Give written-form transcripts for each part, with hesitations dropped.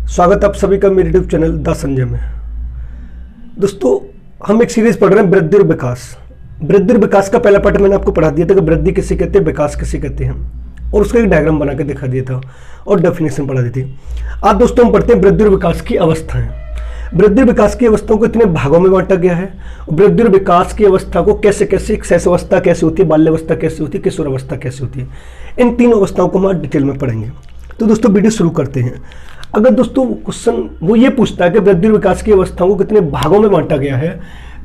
स्वागत आप सभी का मेरे यूट्यूब चैनल द संजय में। दोस्तों, हम एक सीरीज पढ़ रहे हैं वृद्धि और विकास। वृद्धि और विकास का पहला पार्ट मैंने आपको पढ़ा दिया था कि वृद्धि किसे कहते हैं, विकास किसे कहते हैं, और उसका एक डायग्राम बना के दिखा दिया था और डेफिनेशन पढ़ा दी थी। आज दोस्तों हम पढ़ते हैं वृद्धि और विकास की अवस्थाएं। वृद्धि और विकास की अवस्थाओं को इतने भागों में बांटा गया है। वृद्धि और विकास की अवस्था को कैसे कैसे, शैशवावस्था कैसे होती है, बाल्यावस्था कैसे होती है, किशोरावस्था कैसे होती है, इन तीनों अवस्थाओं को हम आज डिटेल में पढ़ेंगे। तो दोस्तों वीडियो शुरू करते हैं। अगर दोस्तों क्वेश्चन वो ये पूछता है कि वृद्धि और विकास की अवस्थाओं को कितने भागों में बांटा गया है,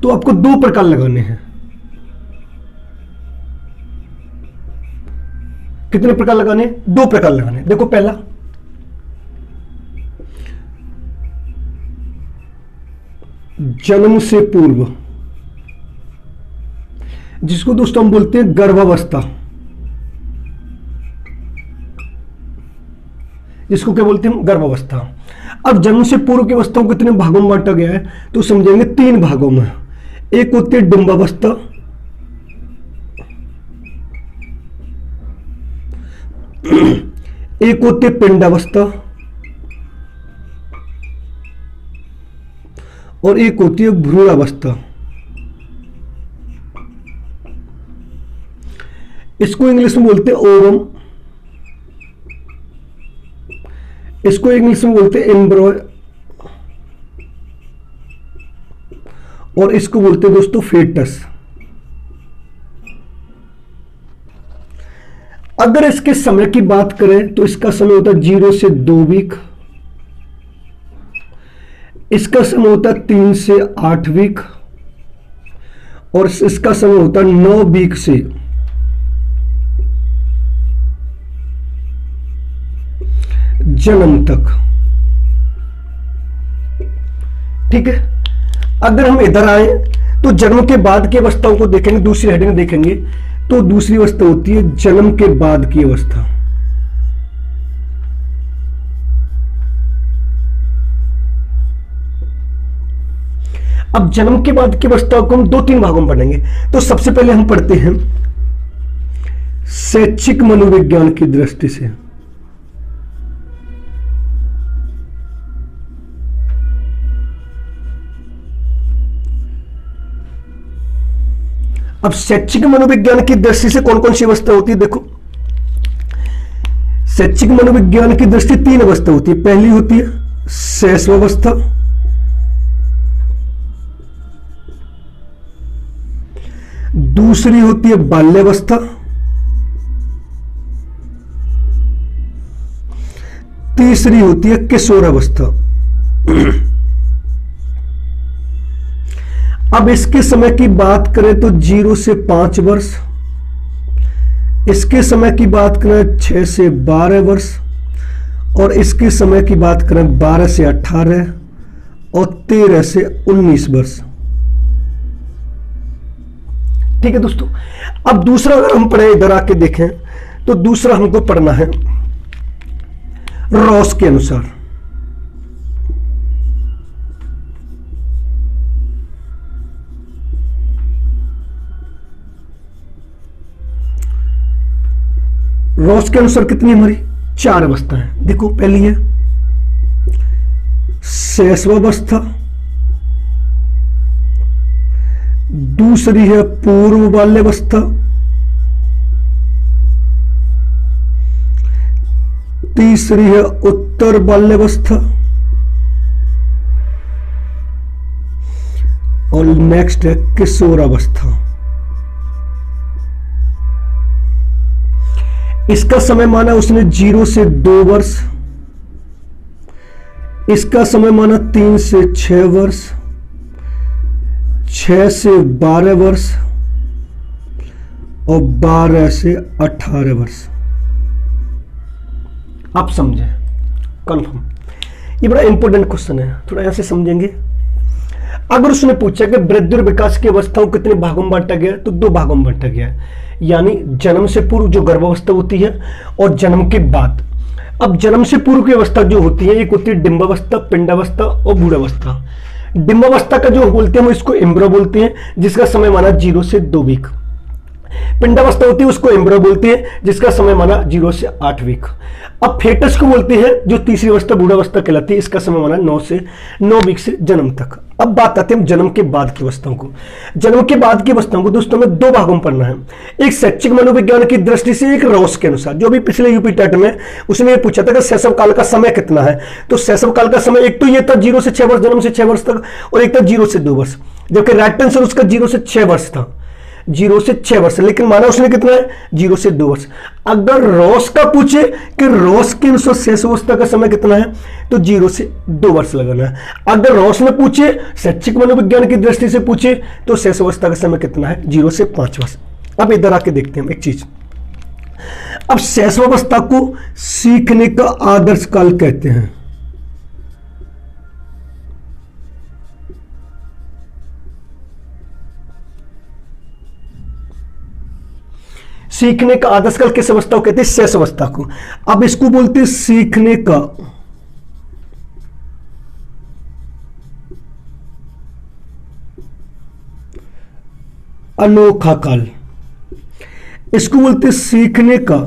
तो आपको दो प्रकार लगाने हैं। कितने प्रकार लगाने? दो प्रकार लगाने। देखो, पहला जन्म से पूर्व, जिसको दोस्तों हम बोलते हैं गर्भावस्था। इसको क्या बोलते हैं? गर्भावस्था। अब जन्म से पूर्व की अवस्थाओं को कितने भागों में बांटा गया है, तो समझेंगे तीन भागों में। एक होती है डिंबावस्था, एक होती है पिंडावस्था, और एक होती है भ्रूणावस्था। इसको इंग्लिश में बोलते हैं ओवम, इसको इंग्लिश में बोलते हैं एम्ब्रॉय, और इसको बोलते हैं दोस्तों फेटस। अगर इसके समय की बात करें तो इसका समय होता है 0 से 2 वीक, इसका समय होता है 3 से 8 वीक, और इसका समय होता है 9 वीक से जन्म तक। ठीक है। अगर हम इधर आए तो जन्म के बाद की अवस्थाओं को देखेंगे, दूसरी हेडिंग देखेंगे, तो दूसरी अवस्था होती है जन्म के बाद की अवस्था। अब जन्म के बाद की अवस्था को हम 2-3 भागों में पढ़ेंगे। तो सबसे पहले हम पढ़ते हैं शैक्षिक मनोविज्ञान की दृष्टि से। अब शैक्षिक मनोविज्ञान की दृष्टि से कौन कौन सी अवस्था होती है? देखो, शैक्षिक मनोविज्ञान की दृष्टि 3 अवस्था होती है। पहली होती है शैशवावस्था, दूसरी होती है बाल्यावस्था, तीसरी होती है किशोरावस्था। अब इसके समय की बात करें तो 0 से 5 वर्ष, इसके समय की बात करें 6 से 12 वर्ष, और इसके समय की बात करें 12 से 18 और 13 से 19 वर्ष। ठीक है दोस्तों। अब दूसरा अगर हम पढ़े, इधर आके देखें, तो दूसरा हमको पढ़ना है रॉस के अनुसार। रॉस के अनुसार कितनी हमारी 4 अवस्था है। देखो, पहली है शैशवावस्था, दूसरी है पूर्व बाल्यावस्था, तीसरी है उत्तर बाल्यावस्था, और नेक्स्ट है किशोरावस्था। इसका समय माना उसने 0 से 2 वर्ष, इसका समय माना 3 से 6 वर्ष, 6 से 12 वर्ष, और 12 से 18 वर्ष। आप समझे? कंफर्म? ये बड़ा इंपॉर्टेंट क्वेश्चन है, थोड़ा ऐसे समझेंगे। अगर उसने पूछा कि वृद्धि और विकास की अवस्थाओं कितने भागों में बांटा गया, तो 2 भागों में बांटा गया है, यानी जन्म से पूर्व जो गर्भावस्था होती है और जन्म के बाद। अब जन्म से पूर्व की अवस्था जो होती है, एक होती है डिंबावस्था, पिंडावस्था और भ्रूणावस्था। डिंबावस्था का जो बोलते हैं, इसको एम्ब्रियो बोलते हैं, जिसका समय माना 0 से 2 वीक। पिंडावस्था होती है उसको एम्ब्रियो बोलते हैं, जिसका समय माना 0 से 8 वीक। अब फेटस को बोलते हैं जो तीसरी अवस्था बूढ़ावस्था कहलाती है, इसका समय माना 9 से 9 वीक से जन्म तक। अब बात आती है जन्म के बाद की अवस्थाओं को। जन्म के बाद की अवस्थाओं को दोस्तों में दो भागों में पढ़ना है, एक शैक्षिक मनोविज्ञान की दृष्टि से, एक रॉस के अनुसार। जो भी पिछले यूपी टेट में उसने ये पूछा था कि शैशव काल का समय कितना है, तो शैशव काल का समय एक तो ये था 0 से 6 वर्ष, जन्म से 6 वर्ष तक, और एक था 0 से 2 वर्ष, जबकि राइट आंसर उसका 0 से 6 वर्ष था, 0 से 6 वर्ष, लेकिन माना उसने कितना है 0 से 2 वर्ष। अगर रॉस का पूछे कि रॉस के अनुसार शैशवावस्था का समय कितना है, तो 0 से 2 वर्ष लगाना है। अगर रॉस में पूछे, शैक्षिक मनोविज्ञान की दृष्टि से पूछे, तो शैशवावस्था का समय कितना है, 0 से 5 वर्ष। अब इधर आके देखते हैं एक चीज। अब शैशवावस्था को सीखने का आदर्श काल कहते हैं। सीखने का आदर्श काल किस अवस्था को कहते हैं, शैशवावस्था को। अब इसको बोलते हैं सीखने का अनोखा काल, इसको बोलते हैं सीखने का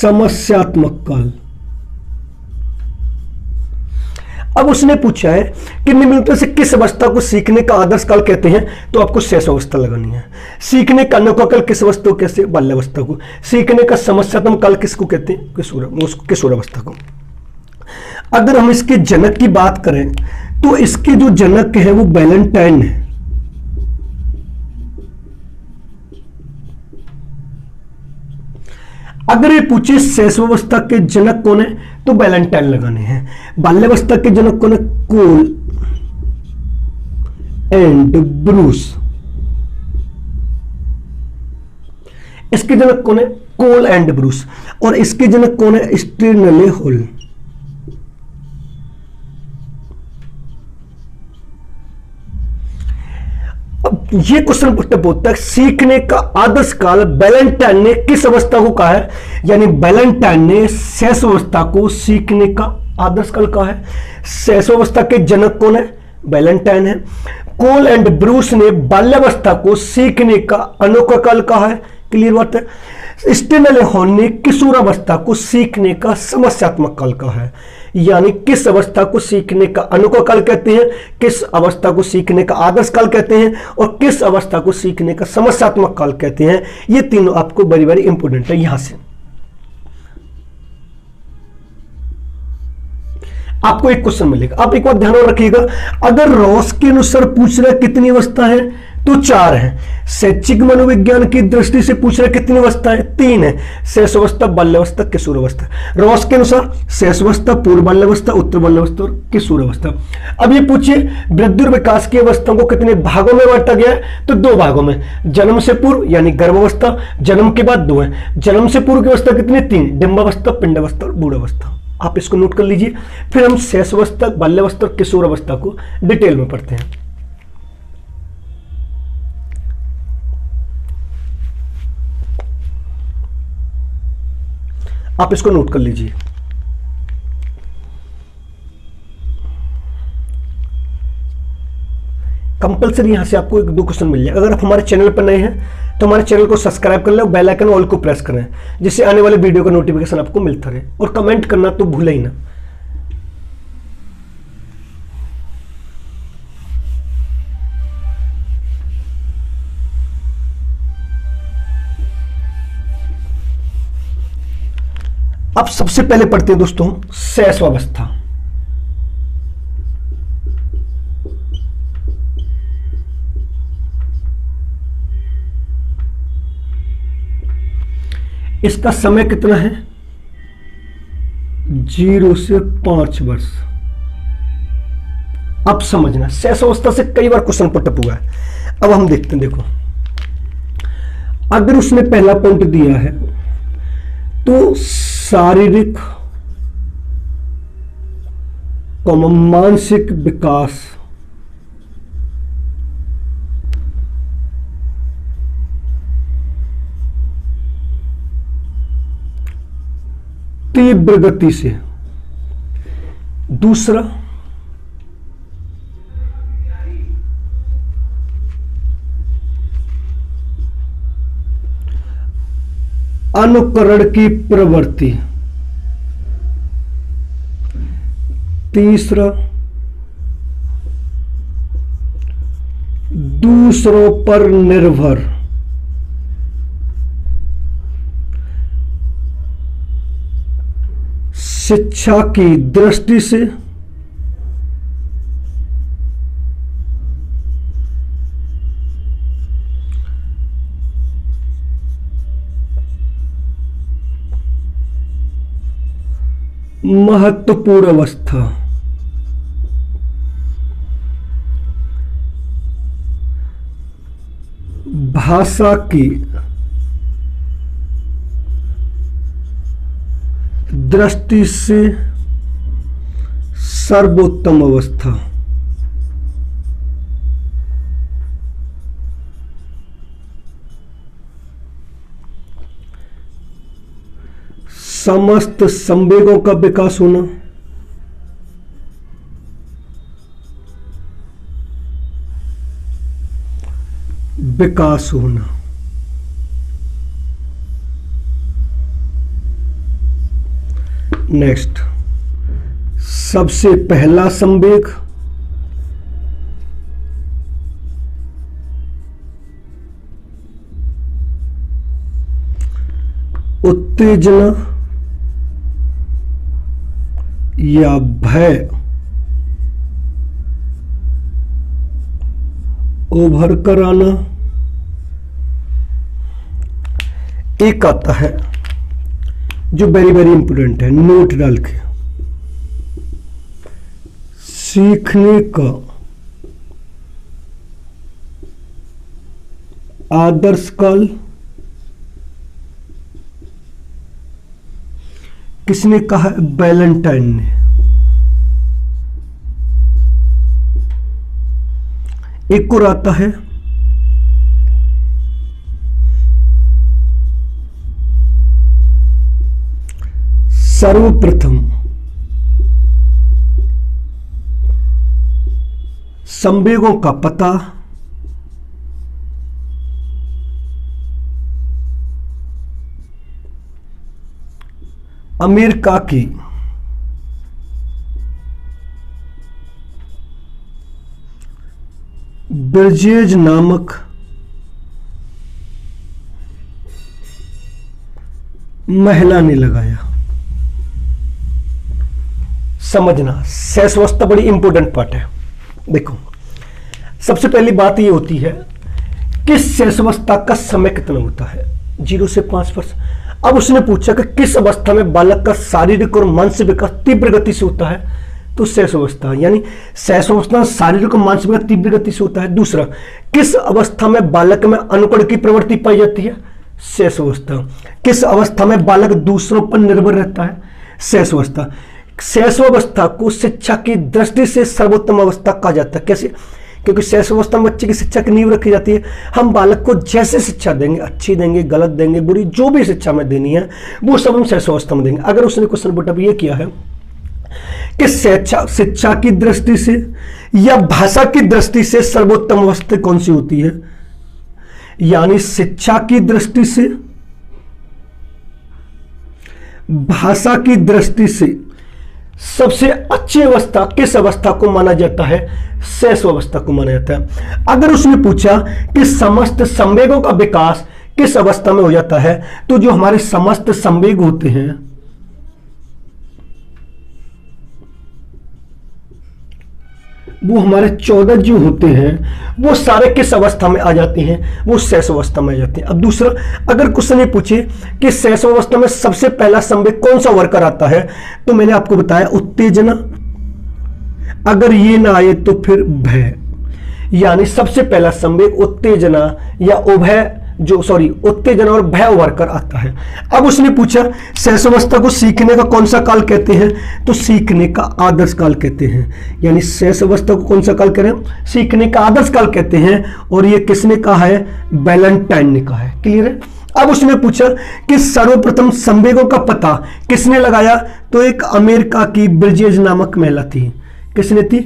समस्यात्मक काल। अब उसने पूछा है कि निम्नलिखित से किस अवस्था को सीखने का आदर्श काल कहते हैं, तो आपको शैशवावस्था लगानी है। सीखने का अनोखा काल किस अवस्था को कहते हैं, बाल्यावस्था को। सीखने का समस्यात्मक काल किसको कहते हैं, किशोरावस्था को। अगर हम इसके जनक की बात करें तो इसके जो जनक है वो वैलेंटाइन है। अगर ये पूछे शैशवावस्था के जनक कौन है, तो वैलेंटाइन लगाने हैं। बाल्यावस्था के जनक कौन है, कोल एंड ब्रूस। इसके जनक कौन है, कोल एंड ब्रूस। और इसके जनक कौन है, स्टेनले हॉल। ये क्वेश्चन पूछता है सीखने का आदर्श काल वैलेंटाइन ने किस अवस्था को कहा है, यानी वैलेंटाइन ने शैशवावस्था को सीखने का आदर्श काल कहा है। शैशवावस्था के जनक कौन है, वैलेंटाइन है। कोल एंड ब्रूस ने बाल्यावस्था को सीखने का अनोखा काल कहा है, क्लियर बात है। स्टेनले हॉल ने किशोरावस्था को सीखने का समस्यात्मक काल कहा है। यानी किस अवस्था को सीखने का अनोखा काल कहते हैं, किस अवस्था को सीखने का आदर्श काल कहते हैं, और किस अवस्था को सीखने का समस्यात्मक काल कहते हैं। ये तीनों आपको वेरी वेरी इंपॉर्टेंट है। यहां से आपको एक क्वेश्चन मिलेगा, आप एक बात ध्यान में रखिएगा। अगर रॉस के अनुसार पूछ रहा है कितनी अवस्था है, तो 4 है। शैक्षिक मनोविज्ञान की दृष्टि से पूछ रहा है कितनी अवस्था है, 3 है। शैशवावस्था, बाल्यावस्था, किशोरावस्था। रॉस के अनुसार शैशवावस्था, पूर्व बाल्यावस्था, उत्तर बाल्यावस्था और किशोरावस्था। अब ये पूछिए वृद्धि और विकास की अवस्थाओं को कितने भागों में बांटा गया है, तो 2 भागों में। जन्म से पूर्व यानी गर्भावस्था, जन्म के बाद 2 है। जन्म से पूर्व की अवस्था कितनी, 3, डिंबावस्था, पिंडावस्था और बूढ़ावस्था। आप इसको नोट कर लीजिए। फिर हम शैशवावस्था, बाल्यावस्था और किशोरावस्था को डिटेल में पढ़ते हैं। आप इसको नोट कर लीजिए। कंपलसरी यहां से आपको 1-2 क्वेश्चन मिल जाए। अगर आप हमारे चैनल पर नए हैं तो हमारे चैनल को सब्सक्राइब कर लें, बेल आइकन ऑल को प्रेस करें, जिससे आने वाले वीडियो का नोटिफिकेशन आपको मिलता रहे। और कमेंट करना तो भूलें ही ना। अब सबसे पहले पढ़ते हैं दोस्तों शैशवावस्था। इसका समय कितना है, 0 से 5 वर्ष। अब समझना, शैशवावस्था से कई बार क्वेश्चन पुटअप हुआ है। अब हम देखते हैं, देखो अगर उसने पहला पॉइंट दिया है तो शारीरिक मानसिक विकास तीव्र गति से। दूसरा, अनुकरण की प्रवृत्ति। तीसरा, दूसरों पर निर्भर। शिक्षा की दृष्टि से महत्वपूर्ण अवस्था। भाषा की दृष्टि से सर्वोत्तम अवस्था। समस्त संवेगों का विकास होना। विकास होना। नेक्स्ट, सबसे पहला संवेग उत्तेजना या भय उभर कर आना। एक आता है जो वेरी वेरी इंपोर्टेंट है, नोट डाल के, सीखने का आदर्श काल। किसने कहा? वैलेंटाइन ने। एक और आता है सर्वप्रथम संवेगों का पता अमेरिका की ब्रिजेज नामक महिला ने लगाया। समझना, शेषावस्था बड़ी इंपॉर्टेंट पार्ट है। देखो, सबसे पहली बात ये होती है कि शेषावस्था का समय कितना होता है, 0 से 5 वर्ष। अब उसने पूछा कि किस अवस्था में बालक का शारीरिक और मानसिक विकास तीव्र गति से होता है, तो शेषावस्था, यानी शेषावस्था शारीरिक और मानसिक विकास तीव्र गति से होता है। दूसरा, किस अवस्था में बालक में अनुकरण की प्रवृत्ति पाई जाती है, शेषावस्था। किस अवस्था में बालक दूसरों पर निर्भर रहता है, शेषावस्था। शेषावस्था को शिक्षा की दृष्टि से सर्वोत्तम अवस्था कहा जाता है। कैसे? क्योंकि शेषावस्था में बच्चे की शिक्षा की नींव रखी जाती है। हम बालक को जैसे शिक्षा देंगे, अच्छी देंगे, गलत देंगे, बुरी, जो भी शिक्षा में देनी है वो सब हम शेषावस्था में देंगे। अगर उसने क्वेश्चन पुट अप ये किया है कि शिक्षा की दृष्टि से या भाषा की दृष्टि से सर्वोत्तम अवस्था कौन सी होती है, यानी शिक्षा की दृष्टि से, भाषा की दृष्टि से सबसे अच्छी अवस्था किस अवस्था को माना जाता है, शेषावस्था को माना जाता है। अगर उसने पूछा कि समस्त संवेगों का विकास किस अवस्था में हो जाता है, तो जो हमारे समस्त संवेग होते हैं वो हमारे 14 जो होते हैं वो सारे किस अवस्था में आ जाते हैं, वो शेषावस्था में आ जाते हैं। अब दूसरा, अगर क्वेश्चन ये पूछे कि शेषावस्था में सबसे पहला संवेग कौन सा वर्कर आता है, तो मैंने आपको बताया उत्तेजना। अगर ये ना आए तो फिर भय, यानी सबसे पहला संवेग उत्तेजना या उत्तेजना और भय उभर कर आता है। अब उसने पूछा शेषावस्था को सीखने का कौन सा काल कहते हैं, तो सीखने का आदर्श काल कहते हैं। यानी शेषावस्था को कौन सा काल कह रहे हैं, सीखने का आदर्श काल कहते हैं। और ये किसने कहा है, वैलेंटाइन ने कहा है। क्लियर है? अब उसने पूछा कि सर्वप्रथम संवेगों का पता किसने लगाया, तो एक अमेरिका की ब्रिजेज नामक महिला थी। किसने थी?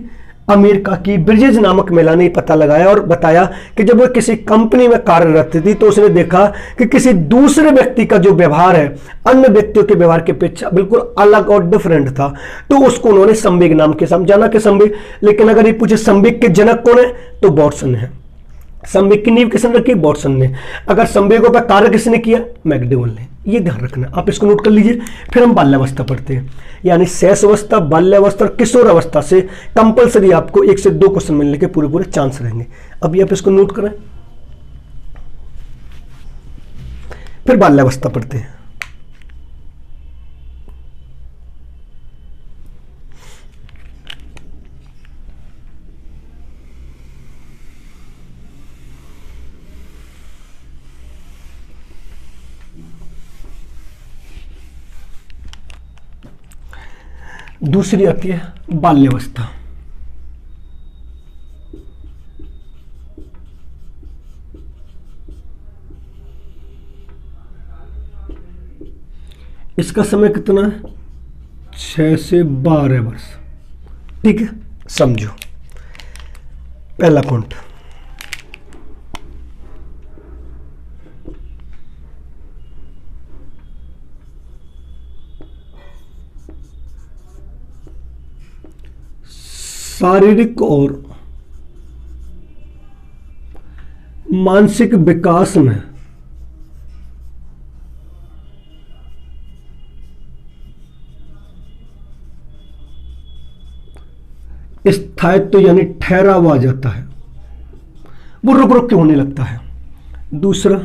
अमेरिका की ब्रिजेज नामक महिला ने पता लगाया और बताया कि जब वह किसी कंपनी में कार्यरत थी तो उसने देखा कि किसी दूसरे व्यक्ति का जो व्यवहार है अन्य व्यक्तियों के व्यवहार के अपेक्षा बिल्कुल अलग और डिफरेंट था। तो उसको उन्होंने संवेग नाम के साथ जाना कि संवेग, लेकिन अगर ये पूछे संवेग के जनक कौन है तो वाटसन है। संवेग की नींव किसने रखी? वाटसन ने। अगर संवेगों पर कार्य किसने किया? मैकडोवेल ने। ये ध्यान रखना, आप इसको नोट कर लीजिए। फिर हम बाल्यावस्था पढ़ते हैं, यानी शैशवावस्था, बाल्यावस्था और किशोर अवस्था से कंपलसरी आपको 1 से 2 क्वेश्चन मिलने के पूरे पूरे चांस रहेंगे। अभी आप इसको नोट करें। फिर बाल्यावस्था पढ़ते हैं। दूसरी आती है बाल्यावस्था। इसका समय कितना है? 6 से 12 वर्ष। ठीक है, समझो। पहला पॉइंट, शारीरिक और मानसिक विकास में स्थायित्व यानी ठहराव आ जाता है, वो रुक रुक के होने लगता है। दूसरा,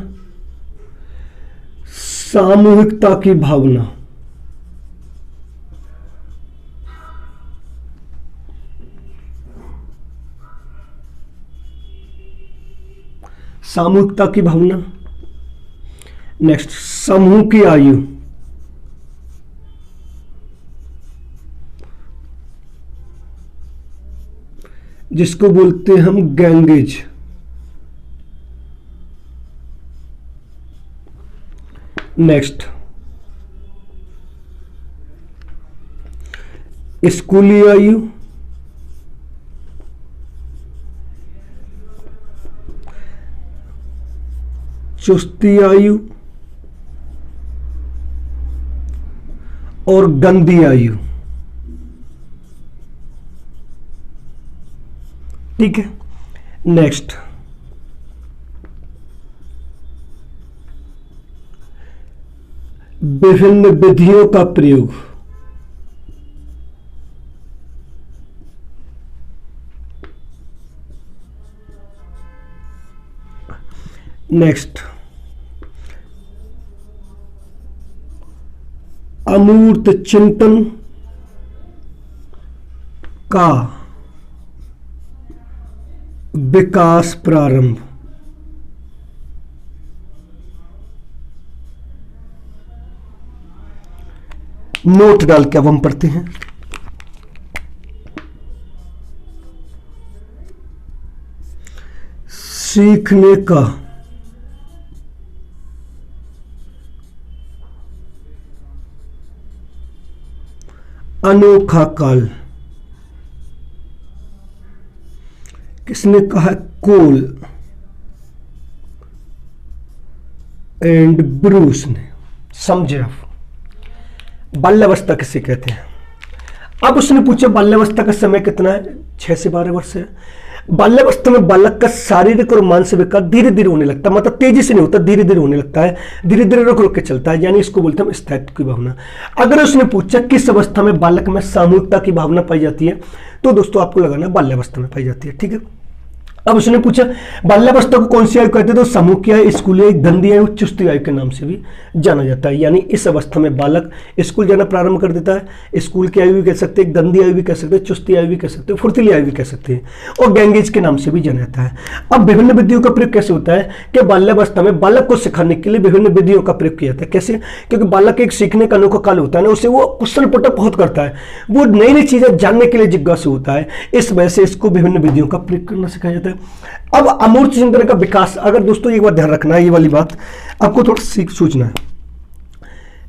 सामूहिकता की भावना, सामूहिकता की भावना। नेक्स्ट, समूह की आयु, जिसको बोलते हैं हम गैंगेज। नेक्स्ट, स्कूली आयु, चुस्ती आयु और गंदी आयु। ठीक है। नेक्स्ट, विभिन्न विधियों का प्रयोग, नेक्स्ट, अमूर्त चिंतन का विकास प्रारंभ। नोट डाल के अब हम पढ़ते हैं। सीखने का अनोखा काल, किसने कहा? कोल एंड ब्रूस ने। समझे आप? बाल्यावस्था किसे कहते हैं? अब उसने पूछा बाल्यावस्था का समय कितना है? 6 से 12 वर्ष है। बाल्यावस्था में बालक का शारीरिक और मानसिक विकास धीरे धीरे होने लगता है, मतलब तेजी से नहीं होता, धीरे धीरे होने लगता है, धीरे धीरे रुक रुक के चलता है, यानी इसको बोलते हैं स्थायित्व की भावना। अगर उसने पूछा किस अवस्था में बालक में सामूहिकता की भावना पाई जाती है, तो दोस्तों आपको लगाना बाल्यावस्था में पाई जाती है। ठीक है। अब उसने पूछा बाल्यावस्था को कौन सी आयु कहते हैं, तो समूह की आयु, स्कूली आयु, गंदी आयु, चुस्ती आयु के नाम से भी जाना जाता है। यानी इस अवस्था में बालक स्कूल जाना प्रारंभ कर देता है। स्कूल की आयु भी कह सकते हैं, गंदी आयु भी कह सकते हैं, चुस्ती आयु भी कह सकते हैं, फुर्तीली आयु भी कह सकते हैं, और गैंगेज के नाम से भी जाना जाता है। अब विभिन्न विधियों का प्रयोग कैसे होता है कि बाल्यावस्था में बालक को सिखाने के लिए विभिन्न विधियों का प्रयोग किया जाता है। कैसे? क्योंकि बालक एक सीखने का अनोखा काल होता है ना, उसे वो क्वेश्चन पुटअप बहुत करता है, वो नई नई चीजें जानने के लिए जिज्ञासु होता है, इस वजह से इसको विभिन्न विधियों का प्रयोग करना सिखाया जाता है। अब अमूर्त चिंतन का विकास, अगर दोस्तों एक बात ध्यान रखना है, ये वाली बात आपको थोड़ा सोचना है।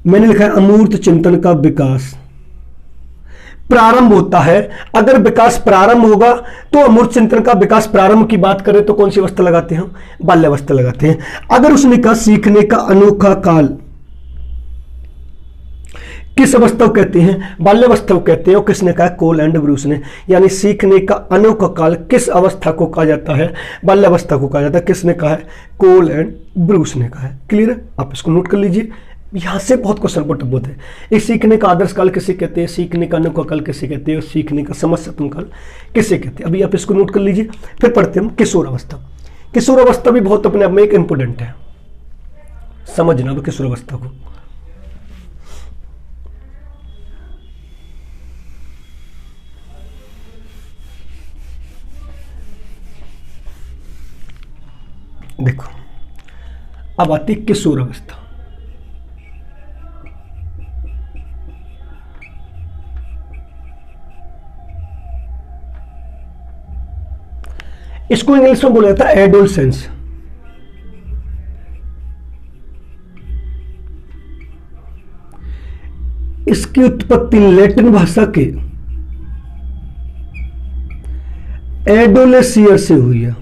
मैंने लिखा है अमूर्त चिंतन का विकास प्रारंभ होता है। अगर विकास प्रारंभ होगा तो अमूर्त चिंतन का विकास प्रारंभ की बात करें तो कौन सी अवस्था लगाते हैं हम? बाल्यावस्था लगाते हैं। अगर उसने कहा सीखने का अनोखा काल, किस अवस्था को कहते हैं? बाल्यावस्था को कहते हैं। और किसने कहा? कोल एंड ब्रूस ने। यानी सीखने का अनोखा काल किस अवस्था को कहा जाता है? बाल्यावस्था को कहा जाता है। किसने कहा है? कोल एंड ब्रूस ने कहा है। क्लियर है? आप इसको नोट कर लीजिए, यहां से बहुत क्वेश्चन पुटअप होते हैं। इस सीखने का आदर्श काल किसे कहते हैं? सीखने का अनोखा काल किसे कहते हैं? और सीखने का समस्यात्मक काल किसे कहते हैं? अभी आप इसको नोट कर लीजिए। फिर पढ़ते हैं हम किशोर अवस्था। किशोर अवस्था भी बहुत अपने आप में एक इंपोर्टेंट है, समझना अब किशोर अवस्था को। देखो अब आती किशोर अवस्था। इसको इंग्लिश में बोला जाता है एडोलसेंस। इसकी उत्पत्ति लैटिन भाषा के एडोलेसियर से हुई है,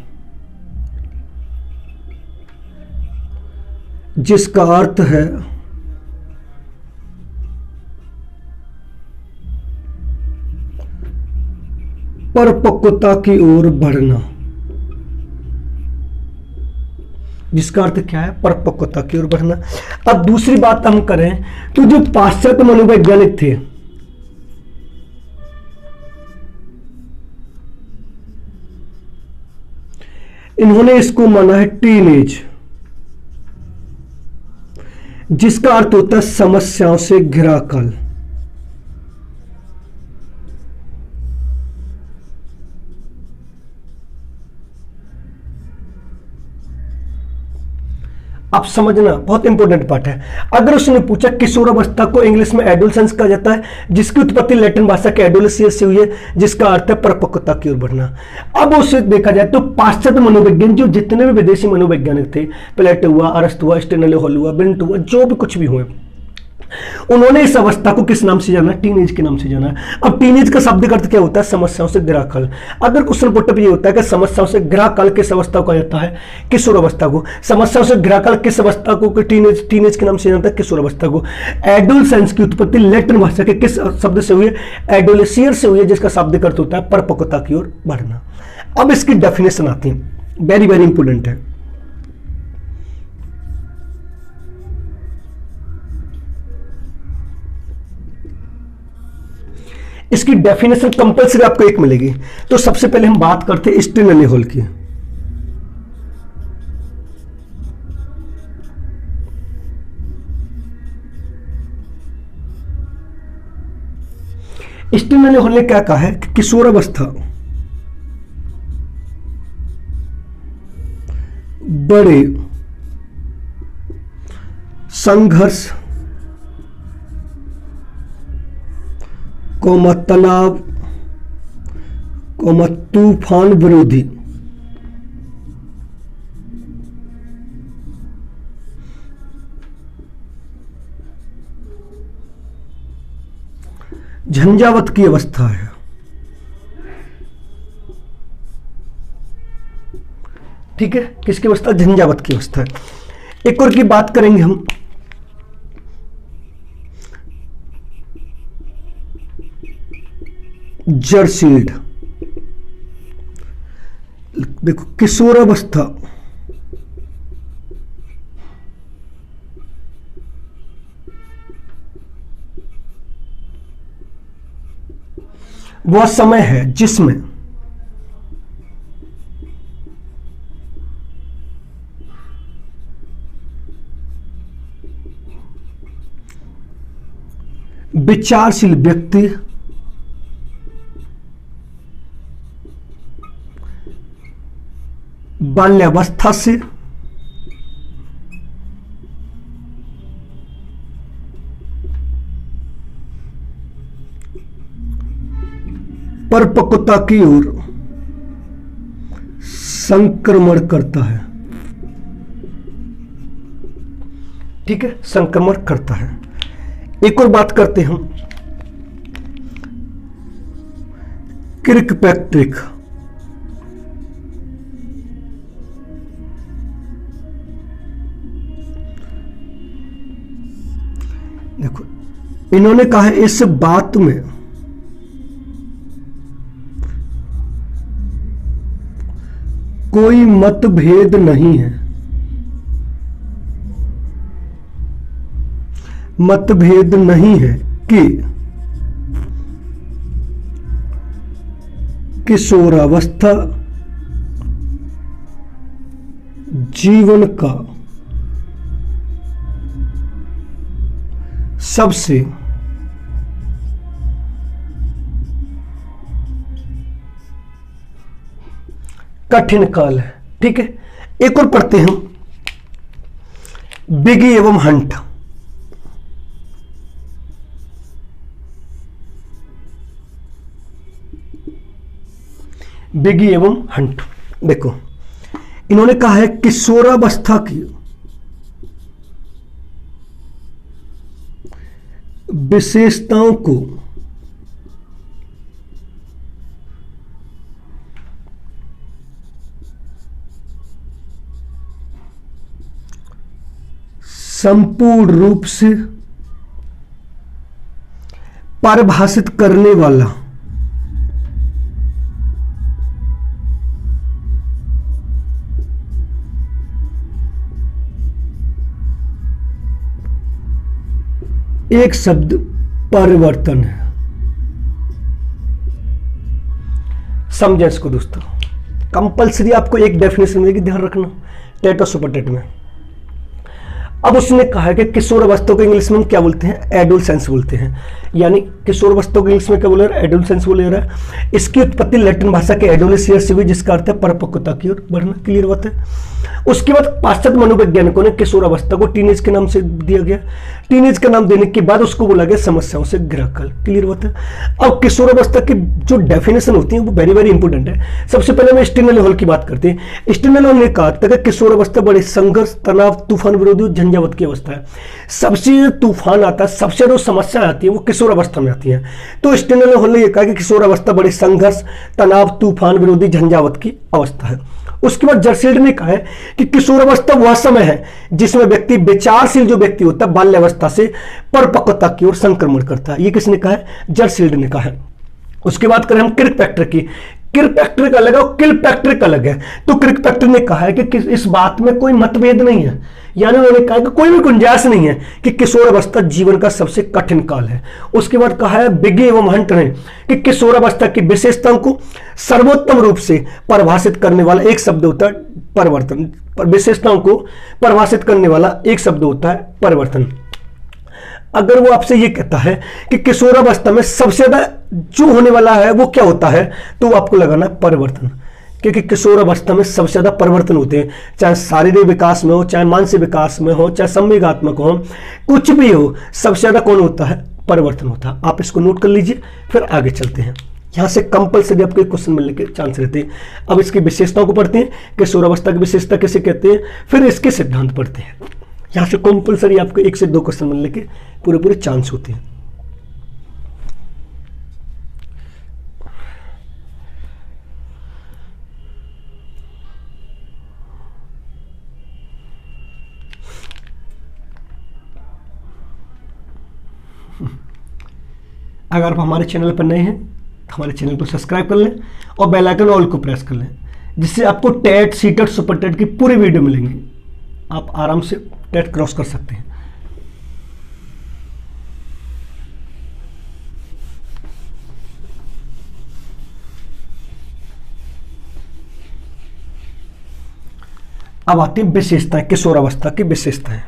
जिसका अर्थ है परिपक्वता की ओर बढ़ना। जिसका अर्थ क्या है? परिपक्वता की ओर बढ़ना। अब दूसरी बात हम करें तो जो पाश्चात्य मनोवैज्ञानिक थे, इन्होंने इसको माना है टीनेज, जिसका अर्थ होता है समस्याओं से घिरा काल। आप समझना बहुत इंपॉर्टेंट पार्ट है। अगर उसने पूछा किशोर अवस्था को इंग्लिश में एडोलसेंस कहा जाता है, जिसकी उत्पत्ति लैटिन भाषा के एडोलेसियस से हुई है, जिसका अर्थ है परिपक्वता की ओर बढ़ना। अब उसे देखा जाए तो पाश्चात्य मनोविज्ञान, जो जितने भी विदेशी मनोवैज्ञानिक थे, प्लेटो हुआ, अरस्तु हुआ, स्टेनले हॉल हुआ, बिंट हुआ, जो भी कुछ भी हुए, उन्होंने इस अवस्था को किस नाम से जाना? टीनेज के नाम से जाना। अब टीनेज का शब्द अर्थ क्या होता है? समस्याओं से घिरा काल। अगर क्वेश्चन पुटअप ये होता है कि समस्याओं से घिरा काल किस अवस्था को कहा जाता है? किशोर अवस्था को। समस्याओं से घिरा काल किस अवस्था को? टीनेज के नाम से जाना है किशोर अवस्था को। एडोलसेंस की उत्पत्ति लैटिन भाषा के किस शब्द से हुई है? एडोलेसियर से हुई है, जिसका शाब्दिक अर्थ होता है परिपक्वता की ओर बढ़ना। अब इसकी डेफिनेशन आती है, वेरी वेरी इंपोर्टेंट है। इसकी डेफिनेशन कंपल्सरी आपको एक मिलेगी। तो सबसे पहले हम बात करते हैं स्टेनले हॉल की। स्टेनले हॉल ने क्या कहा है कि किशोरावस्था बड़े संघर्ष, तनाव, तूफान विरोधी, झंझावत की अवस्था है। ठीक है, किसकी अवस्था? झंझावत की अवस्था है। एक और की बात करेंगे हम, जर्सील्ड। देखो किशोरावस्था वह समय है जिसमें विचारशील व्यक्ति बाल्यावस्था से परिपक्वता की ओर संक्रमण करता है। ठीक है, संक्रमण करता है। एक और बात करते हैं हम किर्कपैट्रिक। देखो, इन्होंने कहा है इस बात में कोई मतभेद नहीं है, मतभेद नहीं है कि किशोरावस्था जीवन का सबसे कठिन काल है। ठीक है, एक और पढ़ते हैं बिगी एवं हंट। बिगी एवं हंट, देखो इन्होंने कहा है किशोरावस्था की विशेषताओं को संपूर्ण रूप से परिभाषित करने वाला एक शब्द परिवर्तन है। समझे इसको दोस्तों, कंपलसरी आपको एक डेफिनेशन मिलेगी, ध्यान रखना टेट और सुपर टेट में। अब उसने कहा है कि किशोरावस्था को इंग्लिश में हम क्या बोलते हैं, एडोलसेंस बोलते हैं। यानी किशोरावस्था को इंग्लिश में क्या बोल रहा है, एडोलसेंस बोल रहा है। इसकी उत्पत्ति लैटिन भाषा के एडोलेसियर से हुई, जिसका अर्थ है परिपक्वता की ओर बढ़ना। क्लियर बात है। उसके बाद पाश्चात्य मनोवैज्ञानिकों ने किशोरावस्था को टीनेज के नाम से दिया गया। टीनेज का नाम देने के बाद उसको बोला गया समस्याओं से घिरा काल। क्लियर बात है। अब किशोरावस्था की जो डेफिनेशन होती है वो वेरी वेरी इंपॉर्टेंट है। सबसे पहले मैं स्टिनल हॉल की बात करते हैं। स्टिनल हॉल ने कहा था कि किशोरावस्था बड़े संघर्ष, तनाव, तूफान विरोधी और झंझावत की अवस्था है। सबसे तूफान आता है, सबसे जो समस्या आती है वो किशोरावस्था में आती है। तो स्टिनल हॉल ने यह कहा कि किशोरावस्था बड़े संघर्ष, तनाव, तूफान विरोधी, झंझावत की अवस्था है। उसके बाद जर्सील्ड ने कहा है कि किशोरावस्था वह समय है जिसमें व्यक्ति विचारशील जो व्यक्ति होता है बाल्यावस्था से परिपक्वता की ओर संक्रमण करता है। ये किसने कहा है, जर्सील्ड ने कहा है। उसके बाद करें हम किर्कपैट्रिक की। किर्कपैट्रिक अलग है और किर्कपैट्रिक अलग है। तो किर्कपैट्रिक ने कहा है कि इस बात में कोई मतभेद नहीं है, यानी उन्होंने कहा कि कोई भी गुंजाइश नहीं है कि किशोरावस्था जीवन का सबसे कठिन काल है। उसके बाद कहा है बिगी एवं हंट ने कि किशोरावस्था की विशेषताओं को सर्वोत्तम रूप से परिभाषित करने वाला एक शब्द होता है परिवर्तन। विशेषताओं को परिभाषित करने वाला एक शब्द होता है परिवर्तन। अगर वो आपसे ये कहता है कि किशोरावस्था में सबसे ज्यादा जो होने वाला है वो क्या होता है, तो वो आपको लगाना है परिवर्तन। क्योंकि किशोरावस्था में सबसे ज्यादा परिवर्तन होते हैं, चाहे शारीरिक विकास में हो, चाहे मानसिक विकास में हो, चाहे संवेगात्मक हो, कुछ भी हो, सबसे ज्यादा कौन होता है, परिवर्तन होता है। आप इसको नोट कर लीजिए, फिर आगे चलते हैं। यहां से कंपलसरी आपको एक क्वेश्चन मिलने के चांस रहते हैं। अब इसकी विशेषताओं को पढ़ते हैं, किशोरावस्था की विशेषता किसे कहते हैं, फिर इसके सिद्धांत पढ़ते हैं। यहां से कंपलसरी आपको 1 से 2 क्वेश्चन मिलने के पूरे चांस होते हैं। अगर आप हमारे चैनल पर नए हैं तो हमारे चैनल को सब्सक्राइब कर लें और बेल आइकन ऑल को प्रेस कर लें, जिससे आपको टेट, सीटेट, सुपर टेट की पूरी वीडियो मिलेंगी। आप आराम से टेट क्रॉस कर सकते हैं। अब आती है विशेषताएं, किशोरावस्था की विशेषताएं।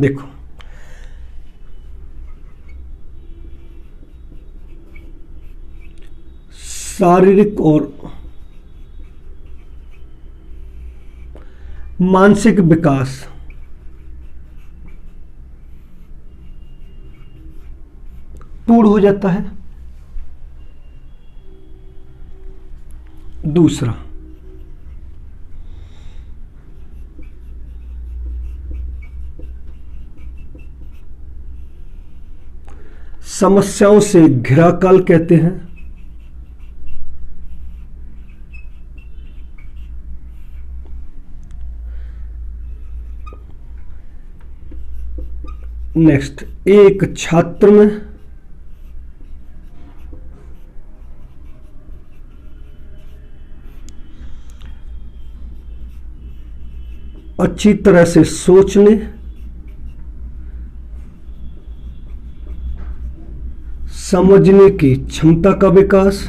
देखो, शारीरिक और मानसिक विकास पूर्ण हो जाता है। दूसरा, समस्याओं से घिरा काल कहते हैं। नेक्स्ट, एक छात्र में अच्छी तरह से सोचने, समझने की क्षमता का विकास,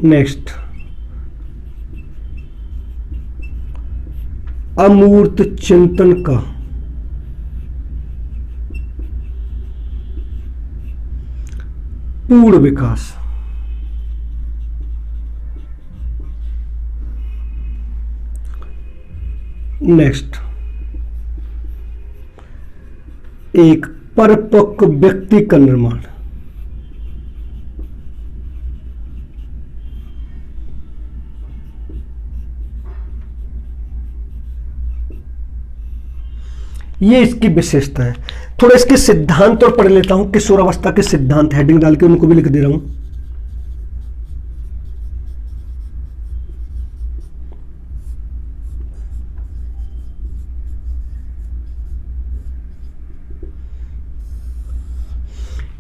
नेक्स्ट, अमूर्त चिंतन का पूर्ण विकास। नेक्स्ट, एक परिपक्व व्यक्ति का निर्माण। ये इसकी विशेषता है। थोड़ा इसके सिद्धांत और पढ़ लेता हूं। किशोरावस्था के सिद्धांत हेडिंग डाल के उनको भी लिख दे रहा हूं।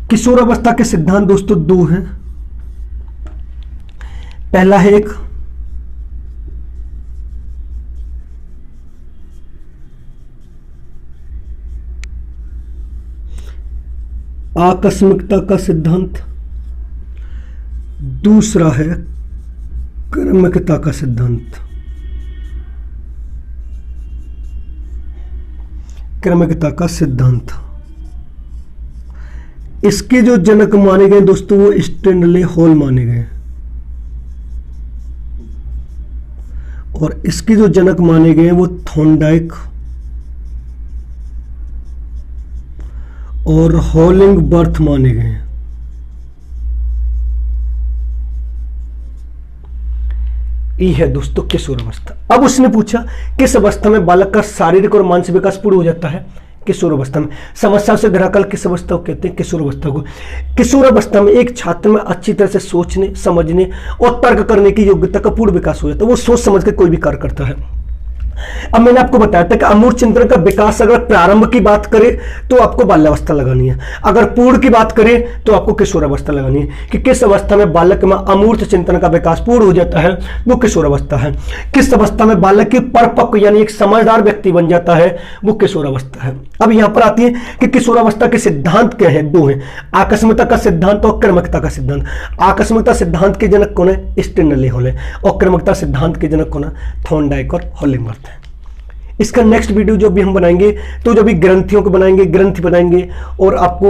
किशोरावस्था के सिद्धांत दोस्तों दो हैं। पहला है एक आकस्मिकता का सिद्धांत, दूसरा है क्रमिकता का सिद्धांत। क्रमिकता का सिद्धांत, इसके जो जनक माने गए दोस्तों वो स्टैनले हॉल माने गए, और इसके जो जनक माने गए वो थॉर्नडाइक और हॉलिंगबर्थ माने गए। ये है दोस्तों किशोरावस्था। अब उसने पूछा किस अवस्था में बालक का शारीरिक और मानसिक विकास पूर्ण हो जाता है? किशोरावस्था में। समस्याओं से घिरा काल किस अवस्था को कहते हैं? किशोरावस्था को। किशोरावस्था में एक छात्र में अच्छी तरह से सोचने, समझने और तर्क करने की योग्यता का पूर्ण विकास हो जाता है। वो सोच समझ के कोई भी कार्य करता है। अब मैंने आपको बताया था कि अमूर्त चिंतन का विकास अगर प्रारंभ की बात करें तो आपको बाल्यावस्था लगानी है, अगर पूर्ण की बात करें तो आपको किशोरावस्था लगानी है। कि किस अवस्था में बालक में अमूर्त चिंतन का विकास पूर्ण हो जाता है, वो किशोरावस्था है। किस अवस्था में बालक की परिपक्व यानी एक समझदार व्यक्ति बन जाता है, वो किशोरावस्था है। अब यहां पर आती है कि किशोरावस्था के सिद्धांत क्या है? दो हैं, आकस्मिकता का सिद्धांत और क्रमिकता का सिद्धांत। आकस्मिकता सिद्धांत के जनक कौन है? स्टैनले हॉल है, और क्रमिकता सिद्धांत के जनक कौन है? थॉर्नडाइक और हॉलिंगबर्थ है। इसका नेक्स्ट वीडियो जो भी हम बनाएंगे तो जो भी ग्रंथियों को बनाएंगे, ग्रंथि बनाएंगे, और आपको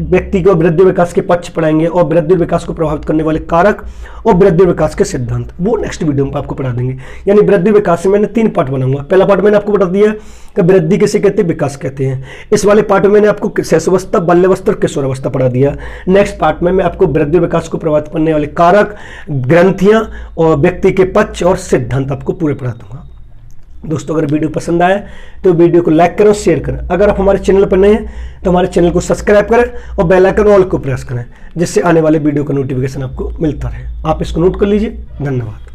व्यक्ति को वृद्धि विकास के पक्ष पढ़ाएंगे, और वृद्धि विकास को प्रभावित करने वाले कारक और वृद्धि विकास के सिद्धांत, वो नेक्स्ट वीडियो में आपको पढ़ा देंगे। यानी वृद्धि विकास में मैंने 3 पार्ट बनाऊंगा। पहला पार्ट मैंने आपको बता दिया कि वृद्धि किसे कहते हैं, विकास कहते हैं। इस वाले पार्ट में मैंने आपको शैशवावस्था, बाल्यावस्था और किशोरावस्था पढ़ा दिया। नेक्स्ट पार्ट में मैं आपको वृद्धि विकास को प्रभावित करने वाले कारक, ग्रंथियां और व्यक्ति के पक्ष और सिद्धांत आपको पूरे पढ़ा दूंगा। दोस्तों अगर वीडियो पसंद आए तो वीडियो को लाइक करें, शेयर करें। अगर आप हमारे चैनल पर नए हैं तो हमारे चैनल को सब्सक्राइब करें और बेल आइकन ऑल को प्रेस करें, जिससे आने वाले वीडियो का नोटिफिकेशन आपको मिलता रहे। आप इसको नोट कर लीजिए। धन्यवाद।